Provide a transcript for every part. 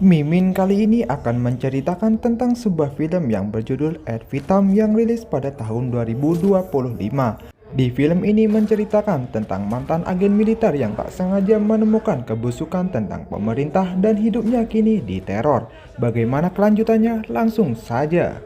Mimin kali ini akan menceritakan tentang sebuah film yang berjudul Ad Vitam yang rilis pada tahun 2025. Di film ini menceritakan tentang mantan agen militer yang tak sengaja menemukan kebusukan tentang pemerintah dan hidupnya kini diteror. Bagaimana kelanjutannya? Langsung saja.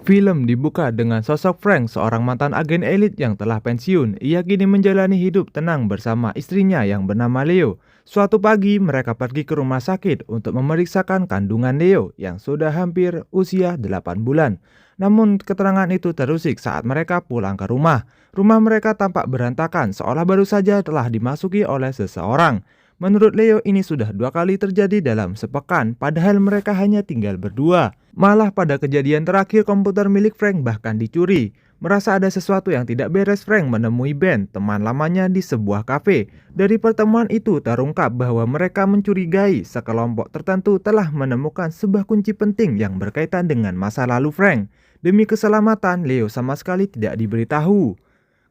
Film dibuka dengan sosok Frank, seorang mantan agen elit yang telah pensiun. Ia kini menjalani hidup tenang bersama istrinya yang bernama Leo. Suatu pagi, mereka pergi ke rumah sakit untuk memeriksakan kandungan Leo yang sudah hampir usia 8 bulan. Namun, keterangan itu terusik saat mereka pulang ke rumah. Rumah mereka tampak berantakan, seolah baru saja telah dimasuki oleh seseorang. Menurut Leo, ini sudah 2 kali terjadi dalam sepekan, padahal mereka hanya tinggal berdua. Malah pada kejadian terakhir komputer milik Frank bahkan dicuri. Merasa ada sesuatu yang tidak beres, Frank menemui Ben, teman lamanya, di sebuah kafe. Dari pertemuan itu terungkap bahwa mereka mencurigai sekelompok tertentu telah menemukan sebuah kunci penting yang berkaitan dengan masa lalu Frank. Demi keselamatan, Leo sama sekali tidak diberitahu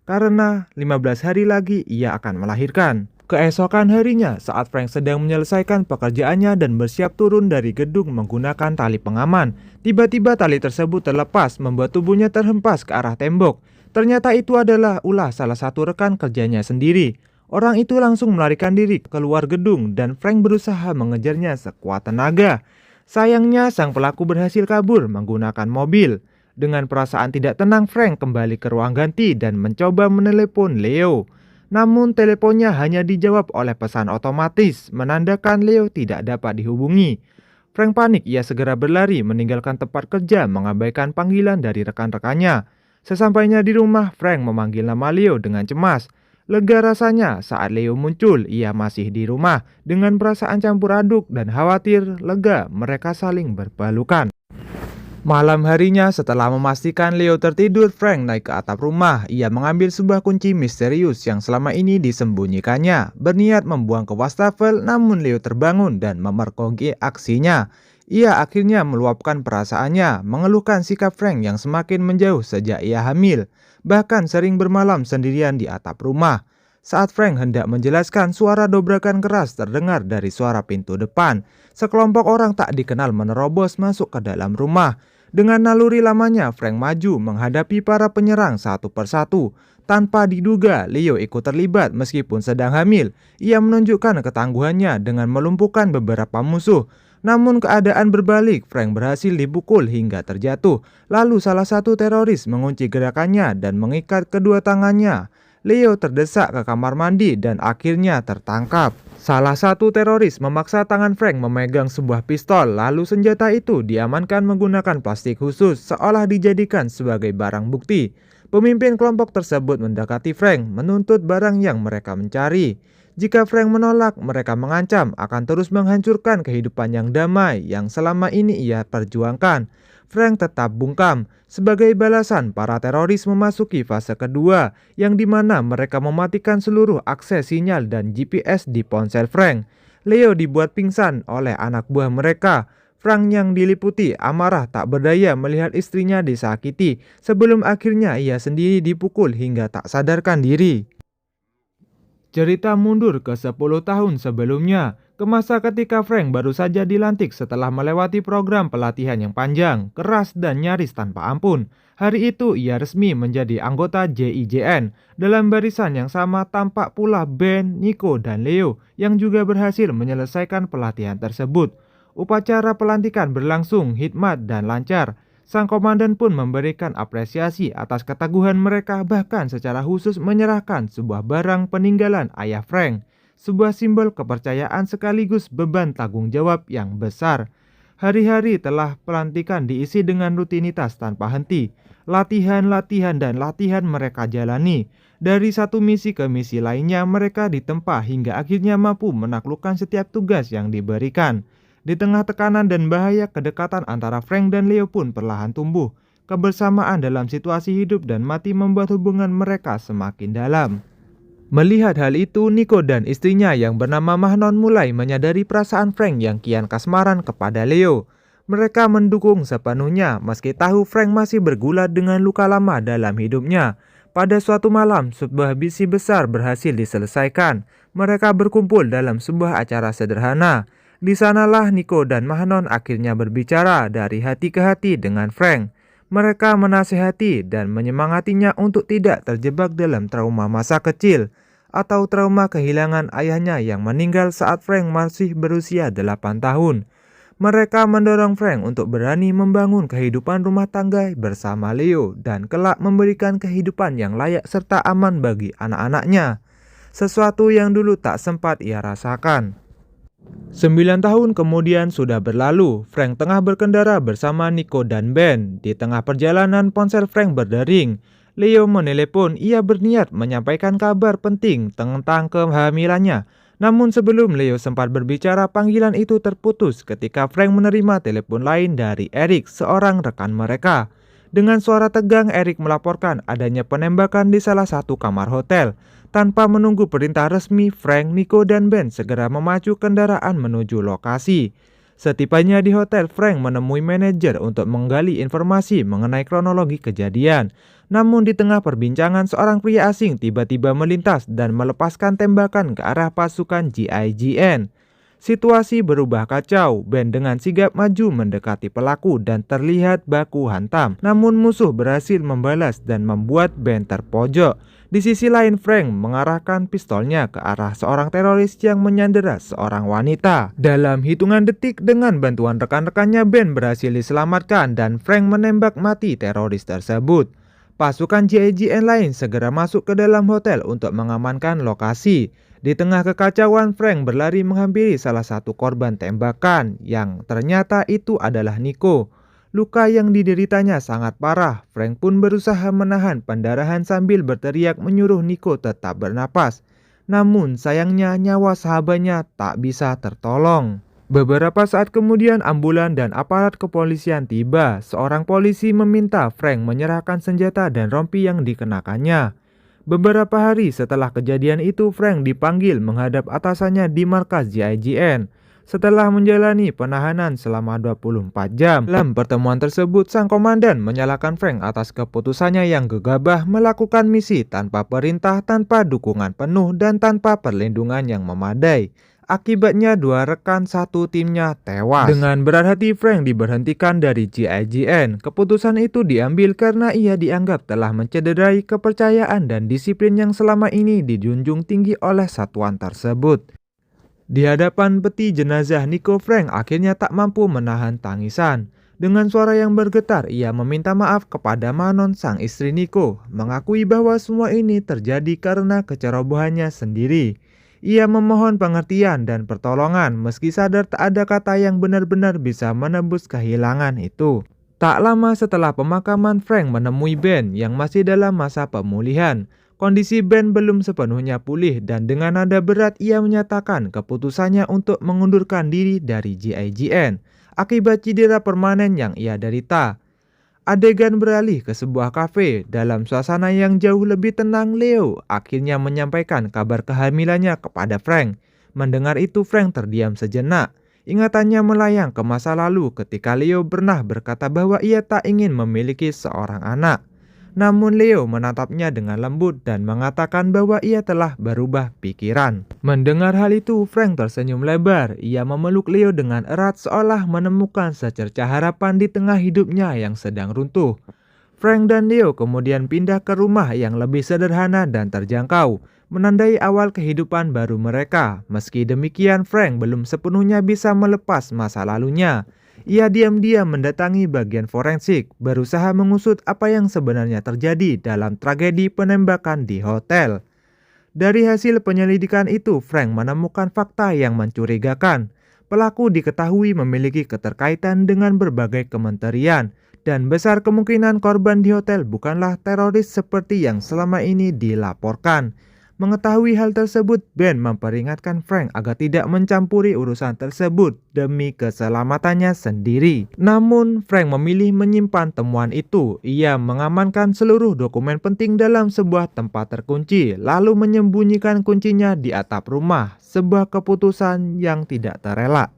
karena 15 hari lagi ia akan melahirkan. Keesokan harinya, saat Frank sedang menyelesaikan pekerjaannya dan bersiap turun dari gedung menggunakan tali pengaman, tiba-tiba tali tersebut terlepas membuat tubuhnya terhempas ke arah tembok. Ternyata itu adalah ulah salah satu rekan kerjanya sendiri. Orang itu langsung melarikan diri keluar gedung dan Frank berusaha mengejarnya sekuat tenaga. Sayangnya sang pelaku berhasil kabur menggunakan mobil. Dengan perasaan tidak tenang, Frank kembali ke ruang ganti dan mencoba menelepon Leo. Namun teleponnya hanya dijawab oleh pesan otomatis, menandakan Leo tidak dapat dihubungi. Frank panik, ia segera berlari meninggalkan tempat kerja mengabaikan panggilan dari rekan-rekannya. Sesampainya di rumah, Frank memanggil nama Leo dengan cemas. Lega rasanya saat Leo muncul, ia masih di rumah. Dengan perasaan campur aduk dan khawatir, lega mereka saling berpelukan. Malam harinya, setelah memastikan Leo tertidur, Frank naik ke atap rumah. Ia mengambil sebuah kunci misterius yang selama ini disembunyikannya. Berniat membuang ke wastafel, namun Leo terbangun dan memergoki aksinya. Ia akhirnya meluapkan perasaannya, mengeluhkan sikap Frank yang semakin menjauh sejak ia hamil. Bahkan sering bermalam sendirian di atap rumah. Saat Frank hendak menjelaskan, suara dobrakan keras terdengar dari suara pintu depan. Sekelompok orang tak dikenal menerobos masuk ke dalam rumah. Dengan naluri lamanya, Frank maju menghadapi para penyerang satu persatu. Tanpa diduga, Leo ikut terlibat meskipun sedang hamil. Ia menunjukkan ketangguhannya dengan melumpuhkan beberapa musuh. Namun keadaan berbalik, Frank berhasil dipukul hingga terjatuh. Lalu salah satu teroris mengunci gerakannya dan mengikat kedua tangannya. Leo terdesak ke kamar mandi dan akhirnya tertangkap. Salah satu teroris memaksa tangan Frank memegang sebuah pistol, lalu senjata itu diamankan menggunakan plastik khusus seolah dijadikan sebagai barang bukti. Pemimpin kelompok tersebut mendekati Frank, menuntut barang yang mereka mencari. Jika Frank menolak, mereka mengancam akan terus menghancurkan kehidupan yang damai yang selama ini ia perjuangkan. Frank tetap bungkam. Sebagai balasan, para teroris memasuki fase kedua, yang dimana mereka mematikan seluruh akses sinyal dan GPS di ponsel Frank. Leo dibuat pingsan oleh anak buah mereka. Frank yang diliputi amarah tak berdaya melihat istrinya disakiti, sebelum akhirnya ia sendiri dipukul hingga tak sadarkan diri. Cerita mundur ke 10 tahun sebelumnya, ke masa ketika Frank baru saja dilantik setelah melewati program pelatihan yang panjang, keras dan nyaris tanpa ampun. Hari itu ia resmi menjadi anggota JIJN. Dalam barisan yang sama tampak pula Ben, Nico, dan Leo yang juga berhasil menyelesaikan pelatihan tersebut. Upacara pelantikan berlangsung hikmat dan lancar. Sang komandan pun memberikan apresiasi atas keteguhan mereka, bahkan secara khusus menyerahkan sebuah barang peninggalan ayah Frank. Sebuah simbol kepercayaan sekaligus beban tanggung jawab yang besar. Hari-hari telah pelantikan diisi dengan rutinitas tanpa henti. Latihan dan latihan mereka jalani. Dari satu misi ke misi lainnya mereka ditempa hingga akhirnya mampu menaklukkan setiap tugas yang diberikan. Di tengah tekanan dan bahaya, kedekatan antara Frank dan Leo pun perlahan tumbuh. Kebersamaan dalam situasi hidup dan mati membuat hubungan mereka semakin dalam. Melihat hal itu, Nico dan istrinya yang bernama Mahnon mulai menyadari perasaan Frank yang kian kasmaran kepada Leo. Mereka mendukung sepenuhnya meski tahu Frank masih bergulat dengan luka lama dalam hidupnya. Pada suatu malam, sebuah misi besar berhasil diselesaikan. Mereka berkumpul dalam sebuah acara sederhana. Di sanalah Nico dan Manon akhirnya berbicara dari hati ke hati dengan Frank. Mereka menasehati dan menyemangatinya untuk tidak terjebak dalam trauma masa kecil atau trauma kehilangan ayahnya yang meninggal saat Frank masih berusia 8 tahun. Mereka mendorong Frank untuk berani membangun kehidupan rumah tangga bersama Leo dan kelak memberikan kehidupan yang layak serta aman bagi anak-anaknya. Sesuatu yang dulu tak sempat ia rasakan. 9 tahun kemudian sudah berlalu. Frank tengah berkendara bersama Nico dan Ben. Di tengah perjalanan ponsel Frank berdering. Leo menelepon, ia berniat menyampaikan kabar penting tentang kehamilannya. Namun sebelum Leo sempat berbicara, panggilan itu terputus ketika Frank menerima telepon lain dari Eric, seorang rekan mereka. Dengan suara tegang, Eric melaporkan adanya penembakan di salah satu kamar hotel. Tanpa menunggu perintah resmi, Frank, Nico, dan Ben segera memacu kendaraan menuju lokasi. Setibanya di hotel, Frank menemui manajer untuk menggali informasi mengenai kronologi kejadian. Namun di tengah perbincangan, seorang pria asing tiba-tiba melintas dan melepaskan tembakan ke arah pasukan GIGN. Situasi berubah kacau. Ben dengan sigap maju mendekati pelaku dan terlihat baku hantam. Namun musuh berhasil membalas dan membuat Ben terpojok. Di sisi lain, Frank mengarahkan pistolnya ke arah seorang teroris yang menyandera seorang wanita. Dalam hitungan detik dengan bantuan rekan-rekannya, Ben berhasil diselamatkan dan Frank menembak mati teroris tersebut. Pasukan GIGN lain segera masuk ke dalam hotel untuk mengamankan lokasi. Di tengah kekacauan, Frank berlari menghampiri salah satu korban tembakan yang ternyata itu adalah Nico. Luka yang dideritanya sangat parah. Frank pun berusaha menahan pendarahan sambil berteriak menyuruh Nico tetap bernapas. Namun sayangnya nyawa sahabatnya tak bisa tertolong. Beberapa saat kemudian ambulan dan aparat kepolisian tiba. Seorang polisi meminta Frank menyerahkan senjata dan rompi yang dikenakannya. Beberapa hari setelah kejadian itu, Frank dipanggil menghadap atasannya di markas GIGN. Setelah menjalani penahanan selama 24 jam. Dalam pertemuan tersebut, sang komandan menyalahkan Frank atas keputusannya yang gegabah melakukan misi tanpa perintah, tanpa dukungan penuh, dan tanpa perlindungan yang memadai. Akibatnya 2 rekan satu timnya tewas. Dengan berat hati, Frank diberhentikan dari GIGN. Keputusan itu diambil karena ia dianggap telah mencederai kepercayaan dan disiplin yang selama ini dijunjung tinggi oleh satuan tersebut. Di hadapan peti jenazah Nico, Frank akhirnya tak mampu menahan tangisan. Dengan suara yang bergetar, ia meminta maaf kepada Manon, sang istri Nico, mengakui bahwa semua ini terjadi karena kecerobohannya sendiri. Ia memohon pengertian dan pertolongan meski sadar tak ada kata yang benar-benar bisa menebus kehilangan itu. Tak lama setelah pemakaman, Frank menemui Ben yang masih dalam masa pemulihan. Kondisi Ben belum sepenuhnya pulih dan dengan nada berat ia menyatakan keputusannya untuk mengundurkan diri dari GIGN akibat cedera permanen yang ia derita. Adegan beralih ke sebuah kafe. Dalam suasana yang jauh lebih tenang, Leo akhirnya menyampaikan kabar kehamilannya kepada Frank. Mendengar itu, Frank terdiam sejenak. Ingatannya melayang ke masa lalu ketika Leo pernah berkata bahwa ia tak ingin memiliki seorang anak. Namun Leo menatapnya dengan lembut dan mengatakan bahwa ia telah berubah pikiran. Mendengar hal itu, Frank tersenyum lebar. Ia memeluk Leo dengan erat seolah menemukan secercah harapan di tengah hidupnya yang sedang runtuh. Frank dan Leo kemudian pindah ke rumah yang lebih sederhana dan terjangkau, menandai awal kehidupan baru mereka. Meski demikian, Frank belum sepenuhnya bisa melepas masa lalunya. Ia diam-diam mendatangi bagian forensik, berusaha mengusut apa yang sebenarnya terjadi dalam tragedi penembakan di hotel. Dari hasil penyelidikan itu, Frank menemukan fakta yang mencurigakan. Pelaku diketahui memiliki keterkaitan dengan berbagai kementerian, dan besar kemungkinan korban di hotel bukanlah teroris seperti yang selama ini dilaporkan. Mengetahui hal tersebut, Ben memperingatkan Frank agar tidak mencampuri urusan tersebut demi keselamatannya sendiri. Namun, Frank memilih menyimpan temuan itu. Ia mengamankan seluruh dokumen penting dalam sebuah tempat terkunci, lalu menyembunyikan kuncinya di atap rumah, sebuah keputusan yang tidak terelak.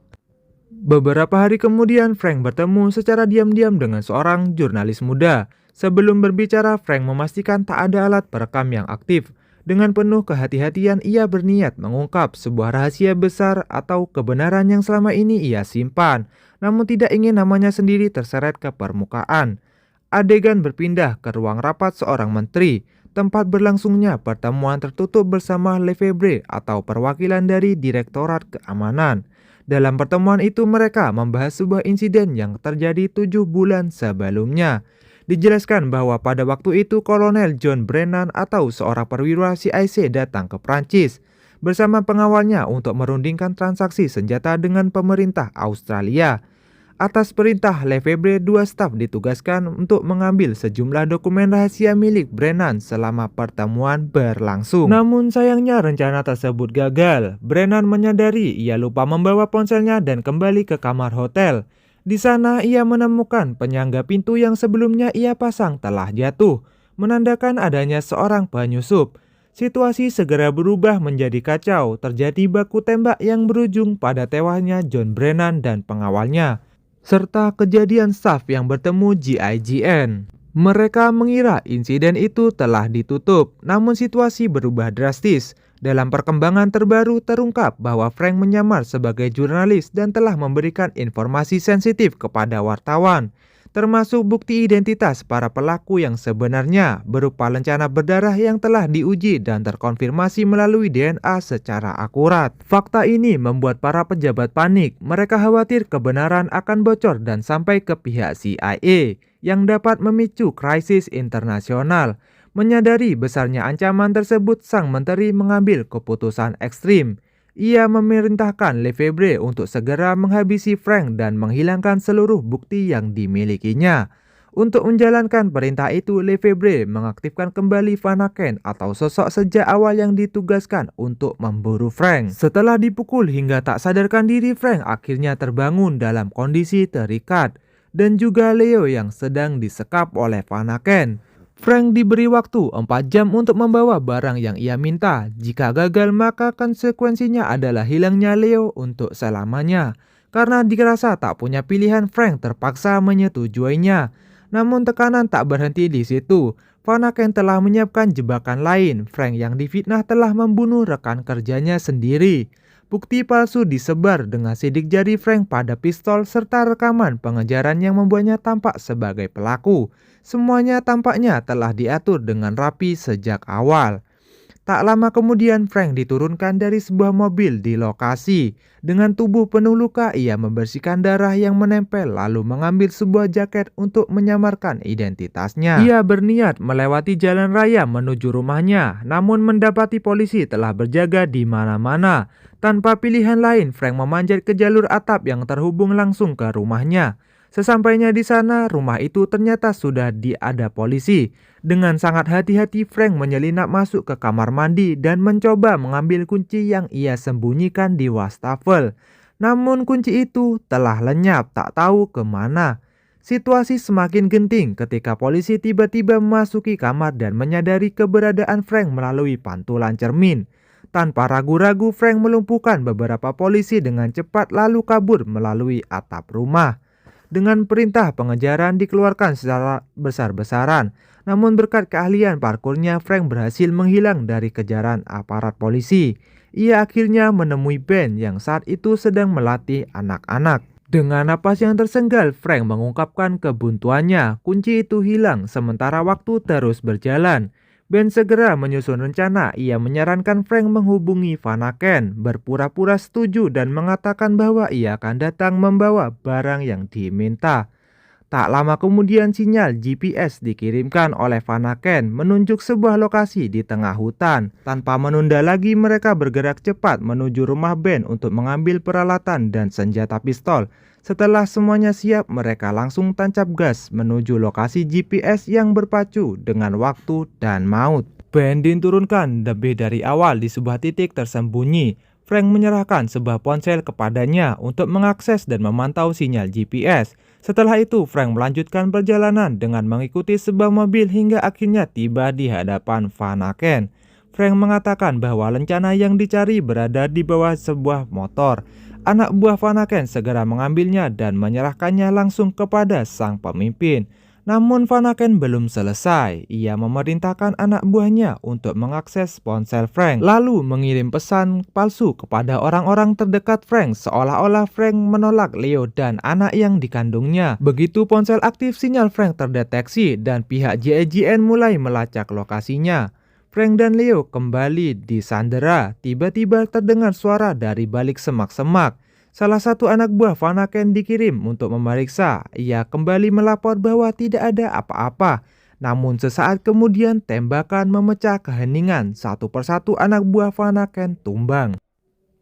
Beberapa hari kemudian, Frank bertemu secara diam-diam dengan seorang jurnalis muda. Sebelum berbicara, Frank memastikan tak ada alat perekam yang aktif. Dengan penuh kehati-hatian, ia berniat mengungkap sebuah rahasia besar atau kebenaran yang selama ini ia simpan, namun tidak ingin namanya sendiri terseret ke permukaan. Adegan berpindah ke ruang rapat seorang menteri, tempat berlangsungnya pertemuan tertutup bersama Lefebvre atau perwakilan dari Direktorat Keamanan. Dalam pertemuan itu mereka membahas sebuah insiden yang terjadi 7 bulan sebelumnya. Dijelaskan bahwa pada waktu itu Kolonel John Brennan atau seorang perwira CIC datang ke Prancis bersama pengawalnya untuk merundingkan transaksi senjata dengan pemerintah Australia. Atas perintah Lefebvre, 2 staf ditugaskan untuk mengambil sejumlah dokumen rahasia milik Brennan selama pertemuan berlangsung. Namun sayangnya rencana tersebut gagal. Brennan menyadari ia lupa membawa ponselnya dan kembali ke kamar hotel. Di sana ia menemukan penyangga pintu yang sebelumnya ia pasang telah jatuh, menandakan adanya seorang penyusup. Situasi segera berubah menjadi kacau, terjadi baku tembak yang berujung pada tewasnya John Brennan dan pengawalnya, serta kejadian staf yang bertemu GIGN. Mereka mengira insiden itu telah ditutup, namun situasi berubah drastis. Dalam perkembangan terbaru terungkap bahwa Frank menyamar sebagai jurnalis dan telah memberikan informasi sensitif kepada wartawan, termasuk bukti identitas para pelaku yang sebenarnya berupa lencana berdarah yang telah diuji dan terkonfirmasi melalui DNA secara akurat. Fakta ini membuat para pejabat panik. Mereka khawatir kebenaran akan bocor dan sampai ke pihak CIA yang dapat memicu krisis internasional. Menyadari besarnya ancaman tersebut, sang menteri mengambil keputusan ekstrim. Ia memerintahkan Lefebvre untuk segera menghabisi Frank dan menghilangkan seluruh bukti yang dimilikinya. Untuk menjalankan perintah itu, Lefebvre mengaktifkan kembali Vanaken atau sosok sejak awal yang ditugaskan untuk memburu Frank. Setelah dipukul hingga tak sadarkan diri, Frank akhirnya terbangun dalam kondisi terikat, dan juga Leo yang sedang disekap oleh Vanaken. Frank diberi waktu 4 jam untuk membawa barang yang ia minta. Jika gagal, maka konsekuensinya adalah hilangnya Leo untuk selamanya. Karena dirasa tak punya pilihan, Frank terpaksa menyetujuinya. Namun tekanan tak berhenti di situ. Vanaken telah menyiapkan jebakan lain. Frank yang difitnah telah membunuh rekan kerjanya sendiri. Bukti palsu disebar dengan sidik jari Frank pada pistol serta rekaman pengejaran yang membuatnya tampak sebagai pelaku. Semuanya tampaknya telah diatur dengan rapi sejak awal. Tak lama kemudian Frank diturunkan dari sebuah mobil di lokasi. Dengan tubuh penuh luka, ia membersihkan darah yang menempel lalu mengambil sebuah jaket untuk menyamarkan identitasnya. Ia berniat melewati jalan raya menuju rumahnya, namun mendapati polisi telah berjaga di mana-mana. Tanpa pilihan lain, Frank memanjat ke jalur atap yang terhubung langsung ke rumahnya. Sesampainya di sana, rumah itu ternyata sudah diada polisi. Dengan sangat hati-hati, Frank menyelinap masuk ke kamar mandi dan mencoba mengambil kunci yang ia sembunyikan di wastafel. Namun kunci itu telah lenyap, tak tahu kemana. Situasi semakin genting ketika polisi tiba-tiba memasuki kamar dan menyadari keberadaan Frank melalui pantulan cermin. Tanpa ragu-ragu, Frank melumpuhkan beberapa polisi dengan cepat lalu kabur melalui atap rumah. Dengan perintah pengejaran dikeluarkan secara besar-besaran, namun berkat keahlian parkurnya, Frank berhasil menghilang dari kejaran aparat polisi. Ia akhirnya menemui Ben yang saat itu sedang melatih anak-anak. Dengan napas yang tersenggal, Frank mengungkapkan kebuntuannya. Kunci itu hilang sementara waktu terus berjalan. Ben segera menyusun rencana. Ia menyarankan Frank menghubungi Vanaken, berpura-pura setuju dan mengatakan bahwa ia akan datang membawa barang yang diminta. Tak lama kemudian sinyal GPS dikirimkan oleh Vanaken menunjuk sebuah lokasi di tengah hutan. Tanpa menunda lagi, mereka bergerak cepat menuju rumah Ben untuk mengambil peralatan dan senjata pistol. Setelah semuanya siap, mereka langsung tancap gas menuju lokasi GPS yang berpacu dengan waktu dan maut. Ben diturunkan lebih dari awal di sebuah titik tersembunyi. Frank menyerahkan sebuah ponsel kepadanya untuk mengakses dan memantau sinyal GPS. Setelah itu, Frank melanjutkan perjalanan dengan mengikuti sebuah mobil hingga akhirnya tiba di hadapan Vanaken. Frank mengatakan bahwa lencana yang dicari berada di bawah sebuah motor. Anak buah Vanaken segera mengambilnya dan menyerahkannya langsung kepada sang pemimpin. Namun Vanaken belum selesai. Ia memerintahkan anak buahnya untuk mengakses ponsel Frank, lalu mengirim pesan palsu kepada orang-orang terdekat Frank, seolah-olah Frank menolak Leo dan anak yang dikandungnya. Begitu ponsel aktif, sinyal Frank terdeteksi dan pihak JIGN mulai melacak lokasinya. Frank dan Leo kembali disandera. Tiba-tiba terdengar suara dari balik semak-semak. Salah satu anak buah Vanaken dikirim untuk memeriksa. Ia kembali melapor bahwa tidak ada apa-apa. Namun sesaat kemudian tembakan memecah keheningan. Satu persatu anak buah Vanaken tumbang.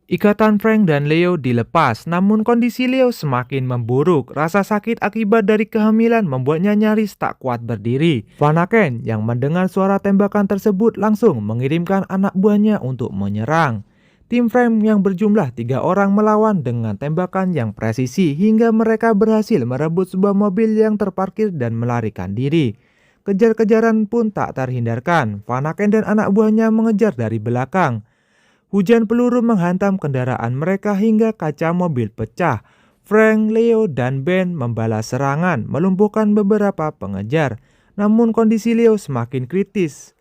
Ikatan Frank dan Leo dilepas, namun kondisi Leo semakin memburuk. Rasa sakit akibat dari kehamilan membuatnya nyaris tak kuat berdiri. Vanaken yang mendengar suara tembakan tersebut langsung mengirimkan anak buahnya untuk menyerang. Tim Frank yang berjumlah 3 orang melawan dengan tembakan yang presisi hingga mereka berhasil merebut sebuah mobil yang terparkir dan melarikan diri. Kejar-kejaran pun tak terhindarkan. Vanaken dan anak buahnya mengejar dari belakang. Hujan peluru menghantam kendaraan mereka hingga kaca mobil pecah. Frank, Leo, dan Ben membalas serangan, melumpuhkan beberapa pengejar. Namun kondisi Leo semakin kritis.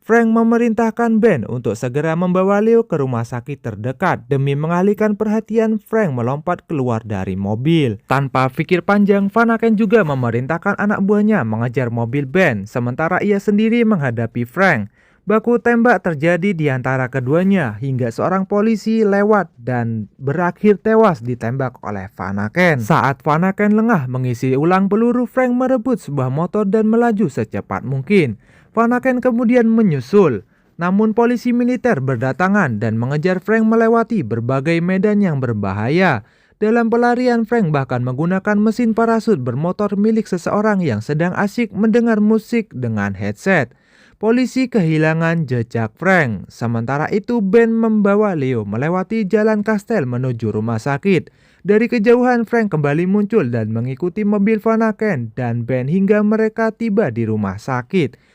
Frank memerintahkan Ben untuk segera membawa Leo ke rumah sakit terdekat. Demi mengalihkan perhatian, Frank melompat keluar dari mobil. Tanpa pikir panjang, Vanaken juga memerintahkan anak buahnya mengejar mobil Ben, sementara ia sendiri menghadapi Frank. Baku tembak terjadi di antara keduanya hingga seorang polisi lewat dan berakhir tewas ditembak oleh Vanaken. Saat Vanaken lengah mengisi ulang peluru, Frank merebut sebuah motor dan melaju secepat mungkin. Vanaken kemudian menyusul. Namun polisi militer berdatangan dan mengejar Frank melewati berbagai medan yang berbahaya. Dalam pelarian, Frank bahkan menggunakan mesin parasut bermotor milik seseorang yang sedang asyik mendengar musik dengan headset. Polisi kehilangan jejak Frank. Sementara itu Ben membawa Leo melewati jalan kastel menuju rumah sakit. Dari kejauhan Frank kembali muncul dan mengikuti mobil Vanaken dan Ben hingga mereka tiba di rumah sakit.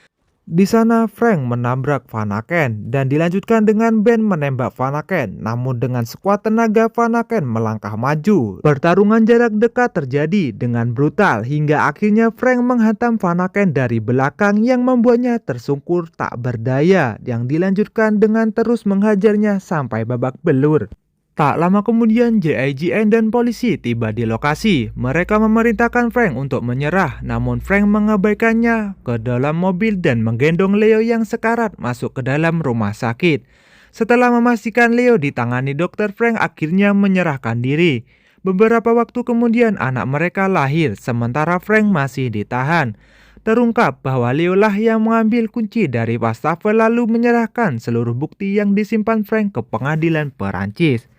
Di sana Frank menabrak Vanaken dan dilanjutkan dengan Ben menembak Vanaken. Namun dengan sekuat tenaga Vanaken melangkah maju. Pertarungan jarak dekat terjadi dengan brutal hingga akhirnya Frank menghantam Vanaken dari belakang yang membuatnya tersungkur tak berdaya, yang dilanjutkan dengan terus menghajarnya sampai babak belur. Tak lama kemudian JIGN dan polisi tiba di lokasi. Mereka memerintahkan Frank untuk menyerah, namun Frank mengabaikannya ke dalam mobil dan menggendong Leo yang sekarat masuk ke dalam rumah sakit. Setelah memastikan Leo ditangani dokter, Frank akhirnya menyerahkan diri. Beberapa waktu kemudian anak mereka lahir, sementara Frank masih ditahan. Terungkap bahwa Leo lah yang mengambil kunci dari wastafel lalu menyerahkan seluruh bukti yang disimpan Frank ke pengadilan Perancis.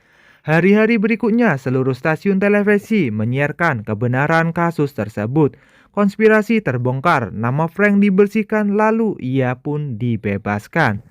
Hari-hari berikutnya, seluruh stasiun televisi menyiarkan kebenaran kasus tersebut. Konspirasi terbongkar, nama Frank dibersihkan, lalu ia pun dibebaskan.